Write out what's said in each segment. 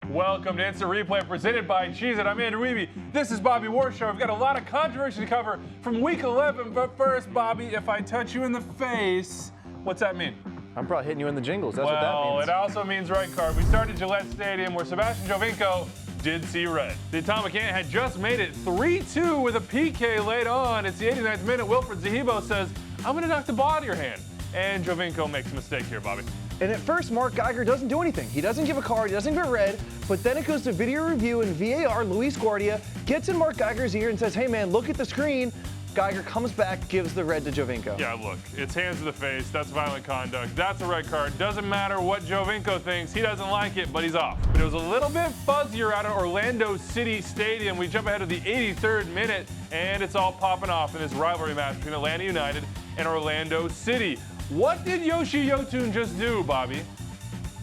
Welcome to Instant Replay presented by Cheez-It. I'm Andrew Wiebe. This is Bobby Warshaw. We've got a lot of controversy to cover from Week 11. But first, Bobby, if I touch you in the face, what's that mean? I'm probably hitting you in the jingles. That's what that means. Well, it also means red card. We started Gillette Stadium where Sebastian Giovinco did see red. The Atomic Ant had just made it 3-2 with a PK late on. It's the 89th minute. Wilfred Zahibo says, I'm going to knock the ball out of your hand. And Giovinco makes a mistake here, Bobby. And at first, Mark Geiger doesn't do anything. He doesn't give a card, he doesn't give it red, but then it goes to video review and VAR. Luis Guardia gets in Mark Geiger's ear and says, hey man, look at the screen. Geiger comes back, gives the red to Giovinco. Yeah, look, it's hands to the face. That's violent conduct. That's a red card. Doesn't matter what Giovinco thinks. He doesn't like it, but he's off. But it was a little bit fuzzier out of Orlando City Stadium. We jump ahead to the 83rd minute, and it's all popping off in this rivalry match between Atlanta United and Orlando City. What did Yoshi Yotun just do, Bobby?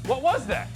What was that?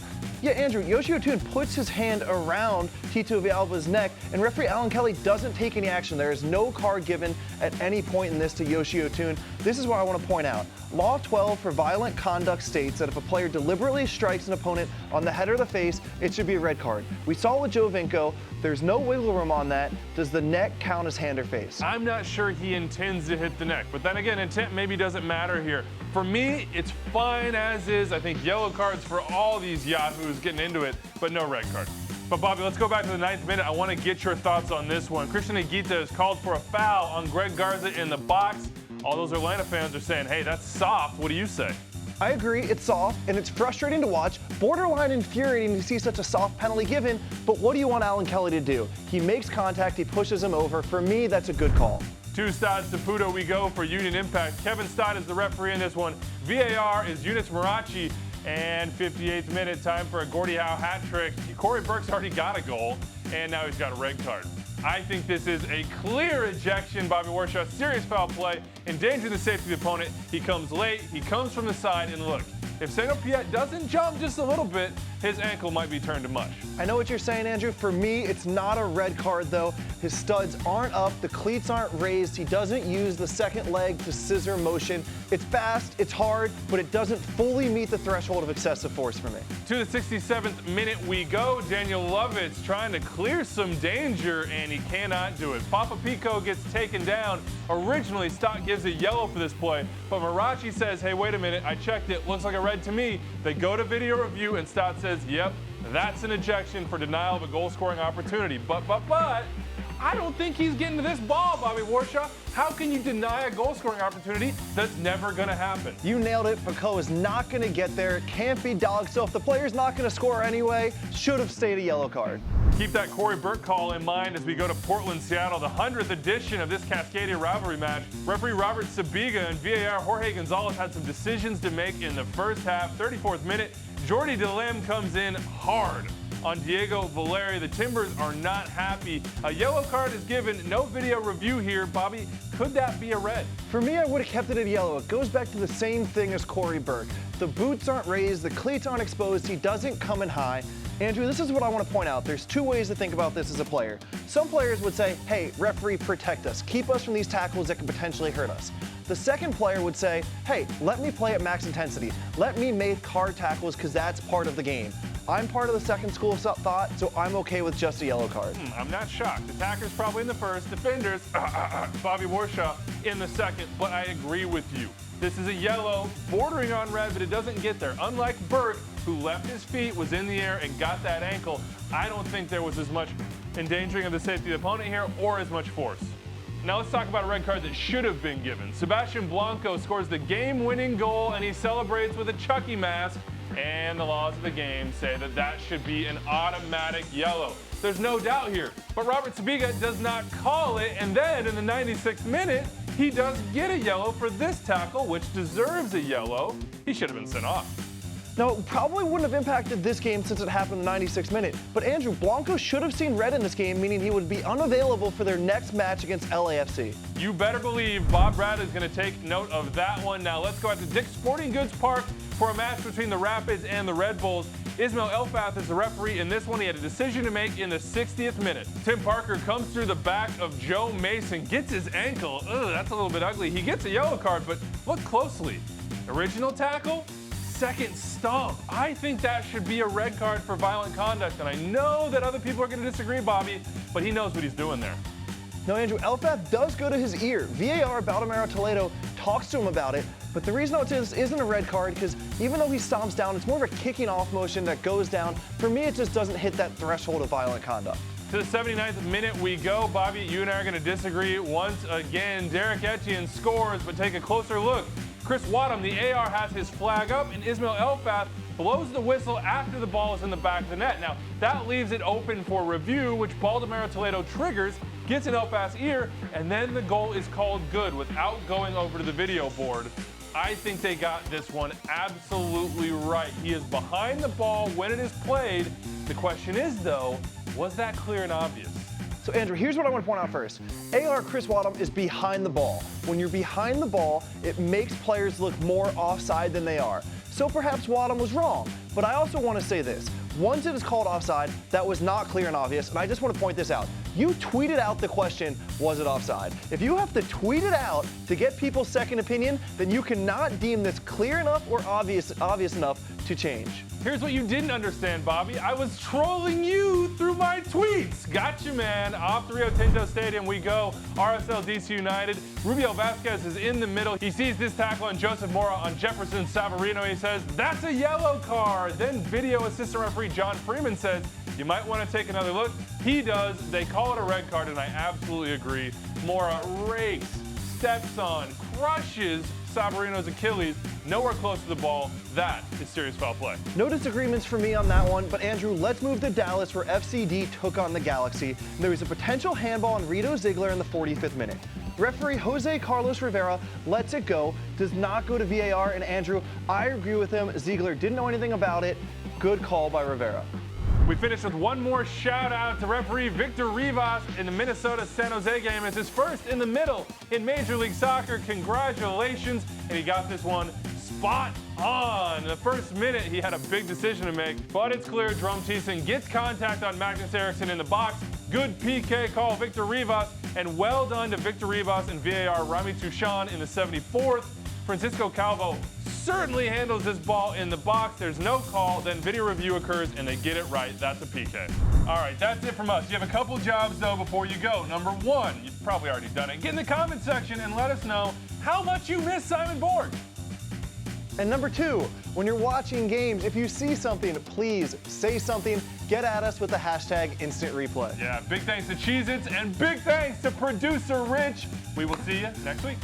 Yeah, Andrew, Yoshi Yotun puts his hand around Tito Villalba's neck, and referee Alan Kelly doesn't take any action. There is no card given at any point in this to Yoshi Yotun. This is what I want to point out. Law 12 for violent conduct states that if a player deliberately strikes an opponent on the head or the face, it should be a red card. We saw with Giovinco, there's no wiggle room on that. Does the neck count as hand or face? I'm not sure he intends to hit the neck, but then again, intent maybe doesn't matter here. For me, it's fine as is. I think yellow cards for all these yahoos getting into it, but no red card. But Bobby, let's go back to the 9th minute. I want to get your thoughts on this one. Christian Higuita has called for a foul on Greg Garza in the box. All those Atlanta fans are saying, hey, that's soft. What do you say? I agree, it's soft, and it's frustrating to watch, borderline infuriating to see such a soft penalty given, but what do you want Alan Kelly to do? He makes contact, he pushes him over. For me, that's a good call. Two Stads to Puto we go for Union Impact. Kevin Stott is the referee in this one. VAR is Eunice Marachi. And 58th minute, time for a Gordie Howe hat trick. Corey Burke's already got a goal, and now he's got a red card. I think this is a clear ejection. Bobby Warshaw, serious foul play, endangering the safety of the opponent. He comes late, he comes from the side, and look, if Saint Piet doesn't jump just a little bit, his ankle might be turned to mush. I know what you're saying, Andrew. For me, it's not a red card, though. His studs aren't up, the cleats aren't raised. He doesn't use the second leg to scissor motion. It's fast, it's hard, but it doesn't fully meet the threshold of excessive force for me. To the 67th minute we go. Daniel Lovitz trying to clear some danger, and he cannot do it. Papa Pico gets taken down. Originally, Stott gives a yellow for this play, but Marachi says, hey, wait a minute, I checked it, looks like a red to me. They go to video review, and Stott says, yep, that's an ejection for denial of a goal-scoring opportunity. But, I don't think he's getting to this ball, Bobby Warshaw. How can you deny a goal-scoring opportunity? That's never going to happen. You nailed it. Pico is not going to get there. It can't be dog. So if the player's not going to score anyway, should have stayed a yellow card. Keep that Corey Burke call in mind as we go to Portland, Seattle, the 100th edition of this Cascadia rivalry match. Referee Robert Sabiga and VAR Jorge Gonzalez had some decisions to make in the first half. 34th minute, Jordi DeLem comes in hard on Diego Valeri. The Timbers are not happy. A yellow card is given. No video review here. Bobby, could that be a red? For me, I would have kept it at yellow. It goes back to the same thing as Corey Burke. The boots aren't raised, the cleats aren't exposed, he doesn't come in high. Andrew, this is what I want to point out. There's two ways to think about this as a player. Some players would say, hey, referee, protect us. Keep us from these tackles that could potentially hurt us. The second player would say, hey, let me play at max intensity. Let me make hard tackles because that's part of the game. I'm part of the second school of thought, so I'm okay with just a yellow card. I'm not shocked. Attackers probably in the first, defenders, Bobby Warshaw in the second, but I agree with you. This is a yellow, bordering on red, but it doesn't get there. Unlike Burke, who left his feet, was in the air, and got that ankle, I don't think there was as much endangering of the safety of the opponent here or as much force. Now let's talk about a red card that should have been given. Sebastian Blanco scores the game-winning goal, and he celebrates with a Chucky mask. And the laws of the game say that that should be an automatic yellow. There's no doubt here. But Robert Sabiga does not call it, and then in the 96th minute, he does get a yellow for this tackle, which deserves a yellow. He should have been sent off. Now, it probably wouldn't have impacted this game since it happened in the 96th minute, but Andrew, Blanco should have seen red in this game, meaning he would be unavailable for their next match against LAFC. You better believe Bob Brad is going to take note of that one. Now let's go out to Dick's Sporting Goods Park for a match between the Rapids and the Red Bulls. Ismail Elfath is the referee in this one. He had a decision to make in the 60th minute. Tim Parker comes through the back of Joe Mason, gets his ankle. Ugh, that's a little bit ugly. He gets a yellow card, but look closely. Original tackle, second stomp. I think that should be a red card for violent conduct, and I know that other people are going to disagree, Bobby, but he knows what he's doing there. No, Andrew, Elfath does go to his ear. VAR, Baldomero Toledo, talks to him about it, but the reason I would say this isn't a red card, because even though he stomps down, it's more of a kicking off motion that goes down. For me, it just doesn't hit that threshold of violent conduct. To the 79th minute we go. Bobby, you and I are going to disagree once again. Derek Etienne scores, but take a closer look. Chris Wadham, the AR, has his flag up, and Ismail Elfath blows the whistle after the ball is in the back of the net. Now, that leaves it open for review, which Baldomero Toledo triggers, gets in Elfath's ear, and then the goal is called good without going over to the video board. I think they got this one absolutely right. He is behind the ball when it is played. The question is, though, was that clear and obvious? So, Andrew, here's what I want to point out first. AR Chris Wadham is behind the ball. When you're behind the ball, it makes players look more offside than they are. So perhaps Wadham was wrong. But I also want to say this. Once it is called offside, that was not clear and obvious, and I just want to point this out. You tweeted out the question, was it offside? If you have to tweet it out to get people's second opinion, then you cannot deem this clear enough or obvious enough to change. Here's what you didn't understand, Bobby. I was trolling you through my tweets. Gotcha, man. Off the Rio Tinto Stadium we go. RSL DC United. Rubio Vasquez is in the middle. He sees this tackle on Joseph Mora on Jefferson Savarino. He says, that's a yellow card. Then video assistant referee John Freeman says, you might want to take another look. He does. They call it a red card, and I absolutely agree. Mora rakes, steps on, crushes Savarino's Achilles, nowhere close to the ball. That is serious foul play. No disagreements for me on that one, but Andrew, let's move to Dallas where FCD took on the Galaxy. And there was a potential handball on Rito Ziegler in the 45th minute. Referee Jose Carlos Rivera lets it go, does not go to VAR, and Andrew, I agree with him. Ziegler didn't know anything about it. Good call by Rivera. We finish with one more shout out to referee Victor Rivas in the Minnesota San Jose game. It's his first in the middle in Major League Soccer. Congratulations. And he got this one spot on. In the first minute, he had a big decision to make, but it's clear. Drum Thiessen gets contact on Magnus Eriksson in the box. Good PK call, Victor Rivas, and well done to Victor Rivas and VAR Rami Touchon in the 74th. Francisco Calvo certainly handles this ball in the box. There's no call. Then video review occurs, and they get it right. That's a PK. All right, that's it from us. You have a couple jobs, though, before you go. Number one, you've probably already done it. Get in the comment section and let us know how much you miss Simon Borg. And number two, when you're watching games, if you see something, please say something. Get at us with the hashtag #InstantReplay. Yeah, big thanks to Cheez-Its and big thanks to producer Rich. We will see you next week.